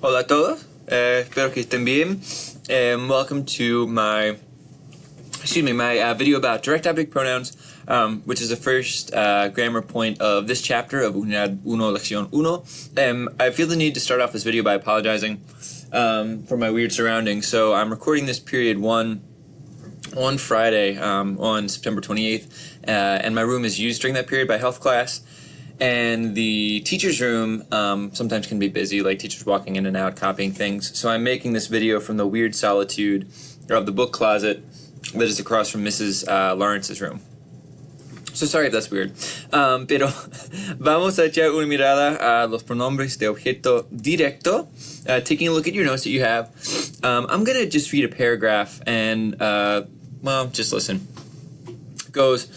Hola a todos, espero que estén bien. Welcome to my video about direct object pronouns, which is the first grammar point of this chapter of Unidad 1, Lección 1. I feel the need to start off this video by apologizing for my weird surroundings. So I'm recording this period one on Friday on September 28th, and my room is used during that period by health class. And the teacher's room sometimes can be busy, like teachers walking in and out, copying things. So I'm making this video from the weird solitude of the book closet that is across from Mrs. Lawrence's room. So sorry if that's weird. Pero vamos a echar una mirada a los pronombres de objeto directo. Taking a look at your notes that you have. I'm going to just read a paragraph and, just listen. It goes,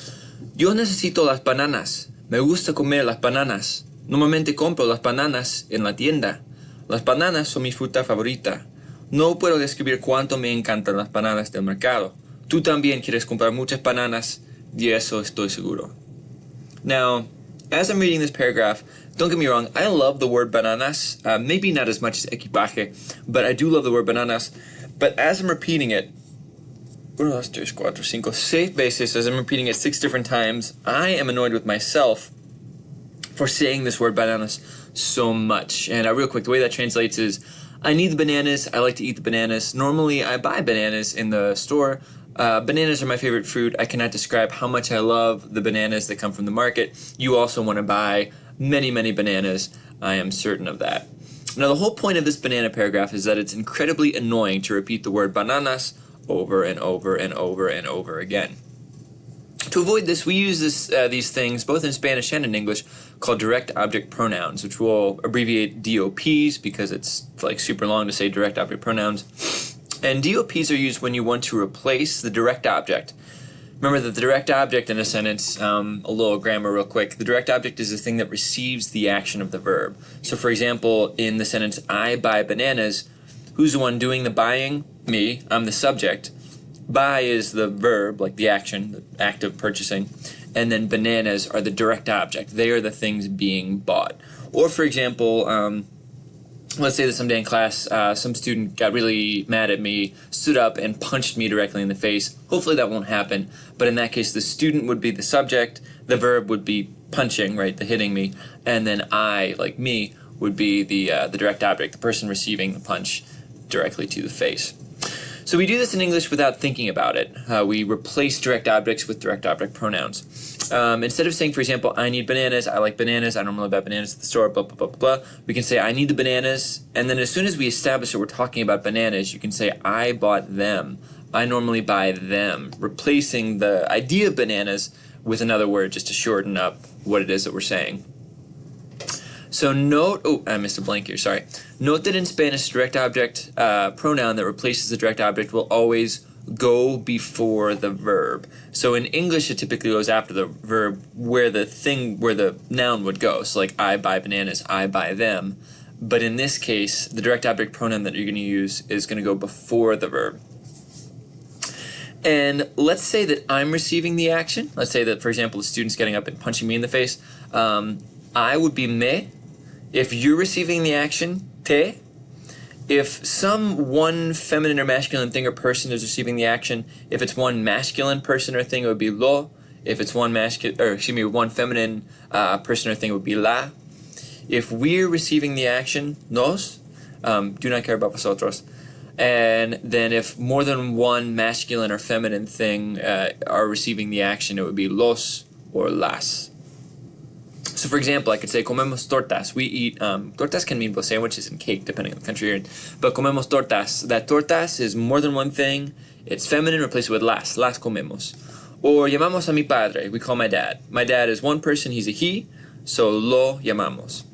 Yo necesito las bananas. Me gusta comer las bananas. Normalmente compro las bananas en la tienda. Las bananas son mi fruta favorita. No puedo describir cuánto me encantan las bananas del mercado. Tú también quieres comprar muchas bananas, y eso estoy seguro. Now, as I'm reading this paragraph, don't get me wrong, I love the word bananas. Maybe not as much as equipaje, but I do love the word bananas. But as I'm repeating it, 1, 2, 3, 4, 5, 6 veces, as I'm repeating it 6 different times, I am annoyed with myself for saying this word bananas so much. And real quick, the way that translates is, I need the bananas, I like to eat the bananas. Normally, I buy bananas in the store. Bananas are my favorite fruit. I cannot describe how much I love the bananas that come from the market. You also want to buy many, many bananas. I am certain of that. Now, the whole point of this banana paragraph is that it's incredibly annoying to repeat the word bananas over and over and over and over again. To avoid this, we use these things both in Spanish and in English called direct object pronouns, which we'll abbreviate DOPs because it's like super long to say direct object pronouns. And DOPs are used when you want to replace the direct object. Remember that the direct object in a sentence, a little grammar real quick, the direct object is the thing that receives the action of the verb. So for example, in the sentence, I buy bananas, who's the one doing the buying? Me. I'm the subject. Buy is the verb, like the action, the act of purchasing. And then bananas are the direct object. They are the things being bought. Or for example, let's say that someday in class, some student got really mad at me, stood up and punched me directly in the face. Hopefully that won't happen. But in that case, the student would be the subject. The verb would be punching, right, the hitting me. And then I, like me, would be the direct object, the person receiving the punch directly to the face. So we do this in English without thinking about it. We replace direct objects with direct object pronouns. Instead of saying, for example, I need bananas, I like bananas, I normally buy bananas at the store, blah, blah, blah, blah, blah, we can say, I need the bananas, and then as soon as we establish that we're talking about bananas, you can say, I bought them. I normally buy them, replacing the idea of bananas with another word just to shorten up what it is that we're saying. So note, I missed a blank here, sorry. Note that in Spanish, direct object pronoun that replaces the direct object will always go before the verb. So in English, it typically goes after the verb where the noun would go. So like, I buy bananas, I buy them. But in this case, the direct object pronoun that you're going to use is going to go before the verb. And let's say that I'm receiving the action. Let's say that, for example, the student's getting up and punching me in the face. I would be me. If you're receiving the action, te. If one feminine or masculine thing or person is receiving the action, if it's one masculine person or thing, it would be lo. If it's one feminine person or thing, it would be la. If we're receiving the action, nos, do not care about vosotros. And then if more than one masculine or feminine thing are receiving the action, it would be los or las. So for example, I could say, comemos tortas. We eat, tortas can mean both sandwiches and cake, depending on the country you're in. But comemos tortas. That tortas is more than one thing. It's feminine, replace it with las. Las comemos. Or llamamos a mi padre. We call my dad. My dad is one person, he's a he, so lo llamamos.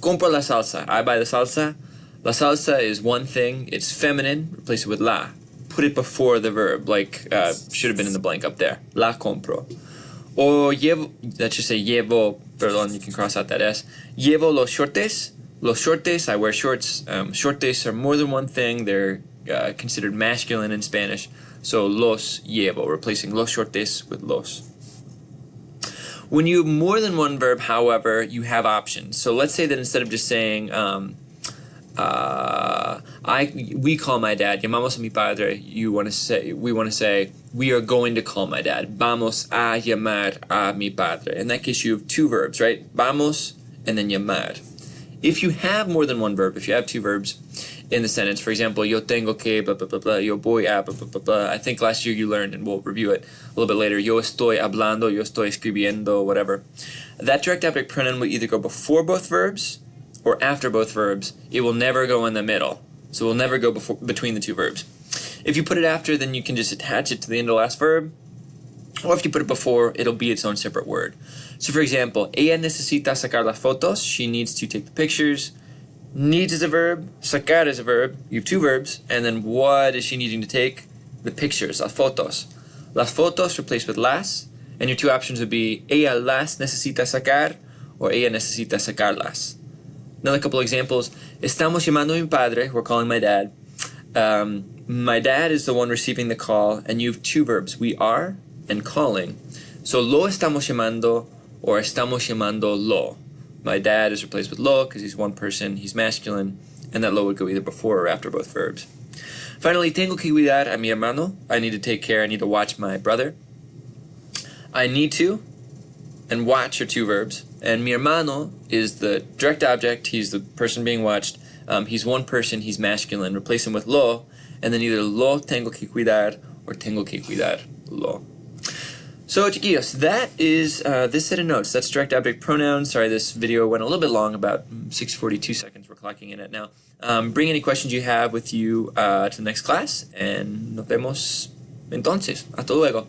Compro la salsa. I buy the salsa. La salsa is one thing. It's feminine, replace it with la. Put it before the verb, like should have been in the blank up there. La compro. Or llevo, let's just say llevo, perdón, you can cross out that S. Llevo los shortes. Los shortes, I wear shorts. Shortes are more than one thing. They're considered masculine in Spanish. So los llevo, replacing los shortes with los. When you have more than one verb, however, you have options. So let's say that instead of just saying we call my dad. Llamamos a mi padre. We want to say, we are going to call my dad. Vamos a llamar a mi padre. In that case, you have two verbs, right? Vamos and then llamar. If you have more than one verb, if you have two verbs in the sentence, for example, yo tengo que blah, blah, blah, blah, yo voy a blah, blah, blah, blah. I think last year you learned, and we'll review it a little bit later, yo estoy hablando, yo estoy escribiendo, whatever. That direct object pronoun will either go before both verbs or after both verbs. It will never go in the middle. So it will never go between the two verbs. If you put it after, then you can just attach it to the end of the last verb. Or if you put it before, it'll be its own separate word. So for example, ella necesita sacar las fotos. She needs to take the pictures. Needs is a verb. Sacar is a verb. You have two verbs. And then what is she needing to take? The pictures, las fotos. Las fotos replaced with las. And your two options would be ella las necesita sacar or ella necesita sacarlas. Another couple examples. Estamos llamando a mi padre. We're calling my dad. My dad is the one receiving the call. And you have two verbs. We are and calling. So lo estamos llamando or estamos llamando lo. My dad is replaced with lo because he's one person, he's masculine, and that lo would go either before or after both verbs. Finally, tengo que cuidar a mi hermano. I need to take care, I need to watch my brother. I need to and watch are two verbs. And mi hermano is the direct object, he's the person being watched. He's one person, he's masculine. Replace him with lo, and then either lo tengo que cuidar or tengo que cuidar lo. So, chiquillos, that is this set of notes. That's direct object pronouns. Sorry, this video went a little bit long, about 6:42 seconds. We're clocking in at now. Bring any questions you have with you to the next class, and nos vemos entonces. Hasta luego.